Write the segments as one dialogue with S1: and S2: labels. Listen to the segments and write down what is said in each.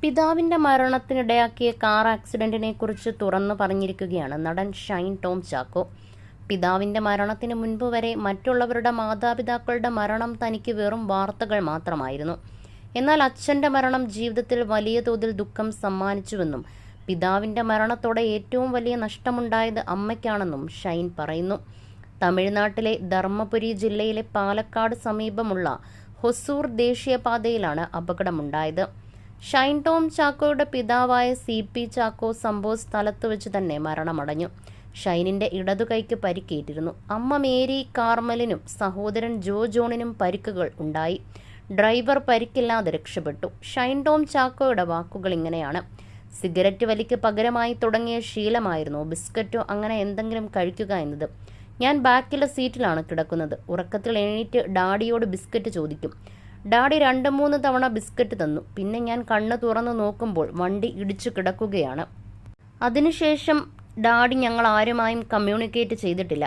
S1: പിതാവിന്റെ മരണത്തിനിടയാക്കിയ കാർ ആക്സിഡന്റിനെ കുറിച്ച് തുറന്നു പറഞ്ഞിരിക്കുകയാണ് നടൻ ഷൈൻ ടോം ചാക്കോ. പിതാവിന്റെ മരണത്തിന് മുൻപ് വരെ മറ്റുള്ളവരുടെ മാതാപിതാക്കളുടെ മരണം തനിക്ക് വെറും വാർത്തകൾ മാത്രമായിരുന്നു. എന്നാൽ അച്ഛന്റെ മരണം ജീവിതത്തിൽ വലിയ തോതിൽ ദുഃഖം സമ്മാനിച്ചുവെന്നും പിതാവിന്റെ മരണത്തോടെ ഏറ്റവും വലിയ നഷ്ടമുണ്ടായത് അമ്മയ്ക്കാണെന്നും ഷൈൻ പറയുന്നു. തമിഴ്നാട്ടിലെ ധർമ്മപുരി ജില്ലയിലെ പാലക്കാട് സമീപമുള്ള ഹൊസൂർ ദേശീയപാതയിലാണ് അപകടമുണ്ടായത്. ഷൈൻ ടോം ചാക്കോയുടെ പിതാവായ CP ചാക്കോ സംഭവ സ്ഥലത്ത് വെച്ച് തന്നെ മരണമടഞ്ഞു. ഷൈനിന്റെ ഇടതുകൈക്ക് പരിക്കേറ്റിരുന്നു. അമ്മ മേരി കാർമലിനും സഹോദരൻ ജോണിനും പരിക്കുകൾ ഉണ്ടായി. ഡ്രൈവർ പരിക്കില്ലാതെ രക്ഷപ്പെട്ടു. ഷൈൻ ടോം ചാക്കോയുടെ വാക്കുകൾ ഇങ്ങനെയാണ്: സിഗരറ്റ് വലിക്ക് പകരമായി തുടങ്ങിയ ശീലമായിരുന്നു ബിസ്ക്കറ്റോ അങ്ങനെ എന്തെങ്കിലും കഴിക്കുക എന്നത്. ഞാൻ ബാക്കിലെ സീറ്റിലാണ് കിടക്കുന്നത്. ഉറക്കത്തിൽ എണീറ്റ് ഡാഡിയോട് ബിസ്ക്കറ്റ് ചോദിക്കും. ഡാഡി 2-3 തവണ ബിസ്ക്കറ്റ് തന്നു. പിന്നെ ഞാൻ കണ്ണ് തുറന്നു നോക്കുമ്പോൾ വണ്ടി ഇടിച്ചു കിടക്കുകയാണ്. അതിനുശേഷം ഡാഡി ഞങ്ങൾ ആരുമായും കമ്മ്യൂണിക്കേറ്റ് ചെയ്തിട്ടില്ല.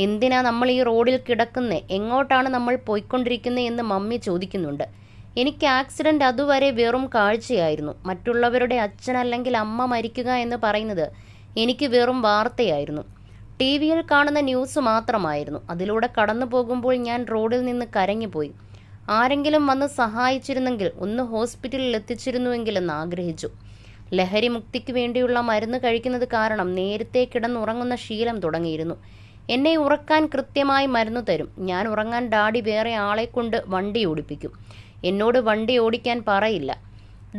S1: എന്തിനാ നമ്മൾ ഈ റോഡിൽ കിടക്കുന്നേ, എങ്ങോട്ടാണ് നമ്മൾ പോയിക്കൊണ്ടിരിക്കുന്നത് എന്ന് മമ്മി ചോദിക്കുന്നുണ്ട്. എനിക്ക് ആക്സിഡന്റ് അതുവരെ വെറും കാഴ്ചയായിരുന്നു. മറ്റുള്ളവരുടെ അച്ഛൻ അല്ലെങ്കിൽ അമ്മ മരിക്കുക എന്ന് പറയുന്നത് എനിക്ക് വെറും വാർത്തയായിരുന്നു. TV-യിൽ കാണുന്ന ന്യൂസ് മാത്രമായിരുന്നു. അതിലൂടെ കടന്നു പോകുമ്പോൾ ഞാൻ റോഡിൽ നിന്ന് കരഞ്ഞുപോയി. ആരെങ്കിലും വന്ന് സഹായിച്ചിരുന്നെങ്കിൽ, ഒന്ന് ഹോസ്പിറ്റലിൽ എത്തിച്ചിരുന്നുവെങ്കിലെന്ന് ആഗ്രഹിച്ചു. ലഹരി മുക്തിക്ക് വേണ്ടിയുള്ള മരുന്ന് കഴിക്കുന്നത് കാരണം നേരത്തെ കിടന്നുറങ്ങുന്ന ശീലം തുടങ്ങിയിരുന്നു. എന്നെ ഉറക്കാൻ കൃത്യമായി മരുന്ന് തരും. ഞാൻ ഉറങ്ങാൻ ഡാഡി വേറെ ആളെ കൊണ്ട് വണ്ടി ഓടിപ്പിക്കും. എന്നോട് വണ്ടി ഓടിക്കാൻ പറയില്ല.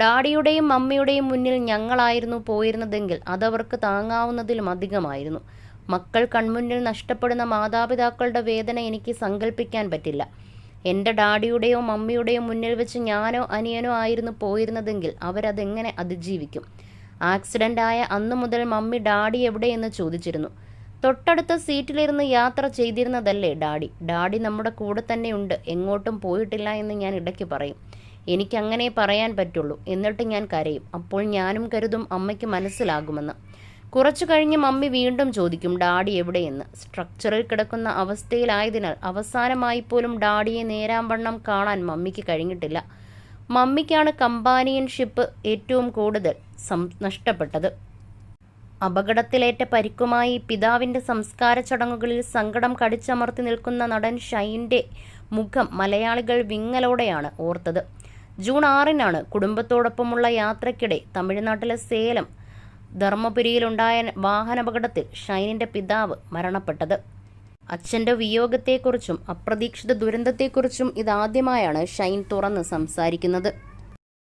S1: ഡാഡിയുടെയും മമ്മിയുടെയും മുന്നിൽ ഞങ്ങളായിരുന്നു പോയിരുന്നതെങ്കിൽ അതവർക്ക് താങ്ങാവുന്നതിലും അധികമായിരുന്നു. മക്കൾ കൺമുന്നിൽ നഷ്ടപ്പെടുന്ന മാതാപിതാക്കളുടെ വേദന എനിക്ക് സങ്കല്പിക്കാൻ പറ്റില്ല. എൻ്റെ ഡാഡിയുടെയോ മമ്മിയുടെയോ മുന്നിൽ വെച്ച് ഞാനോ അനിയനോ ആയിരുന്നു പോയിരുന്നതെങ്കിൽ അവരതെങ്ങനെ അതിജീവിക്കും? ആക്സിഡൻ്റ് ആയ അന്നു മുതൽ മമ്മി ഡാഡി എവിടെയെന്ന് ചോദിച്ചിരുന്നു. തൊട്ടടുത്ത സീറ്റിലിരുന്ന് യാത്ര ചെയ്തിരുന്നതല്ലേ ഡാഡി. ഡാഡി നമ്മുടെ കൂടെ തന്നെയുണ്ട്, എങ്ങോട്ടും പോയിട്ടില്ല എന്ന് ഞാൻ ഇടയ്ക്ക് പറയും. എനിക്കങ്ങനെ പറയാൻ പറ്റുള്ളൂ. എന്നിട്ട് ഞാൻ കരയും. അപ്പോൾ ഞാനും കരുതും അമ്മയ്ക്ക് മനസ്സിലാകുമെന്ന്. കുറച്ചു കഴിഞ്ഞ് മമ്മി വീണ്ടും ചോദിക്കും ഡാഡി എവിടെയെന്ന്. സ്ട്രക്ചറിൽ കിടക്കുന്ന അവസ്ഥയിലായതിനാൽ അവസാനമായി പോലും ഡാഡിയെ നേരാംവണ്ണം കാണാൻ മമ്മിക്ക് കഴിഞ്ഞിട്ടില്ല. മമ്മിക്കാണ് കമ്പാനിയൻഷിപ്പ് ഏറ്റവും കൂടുതൽ നഷ്ടപ്പെട്ടത്. അപകടത്തിലേറ്റ പരിക്കുമായി പിതാവിന്റെ സംസ്കാര ചടങ്ങുകളിൽ സങ്കടം കടിച്ചമർത്തി നിൽക്കുന്ന നടൻ ഷൈൻ്റെ മുഖം മലയാളികൾ വിങ്ങലോടെയാണ് ഓർത്തത്. ജൂൺ 6-നാണ് കുടുംബത്തോടൊപ്പമുള്ള യാത്രയ്ക്കിടെ തമിഴ്നാട്ടിലെ സേലം ധർമ്മപുരിയിലുണ്ടായ വാഹനാപകടത്തിൽ ഷൈനിന്റെ പിതാവ് മരണപ്പെട്ടത്. അച്ഛന്റെ വിയോഗത്തെക്കുറിച്ചും അപ്രതീക്ഷിത ദുരന്തത്തെക്കുറിച്ചും ഇതാദ്യമായാണ് ഷൈൻ തുറന്ന് സംസാരിക്കുന്നത്.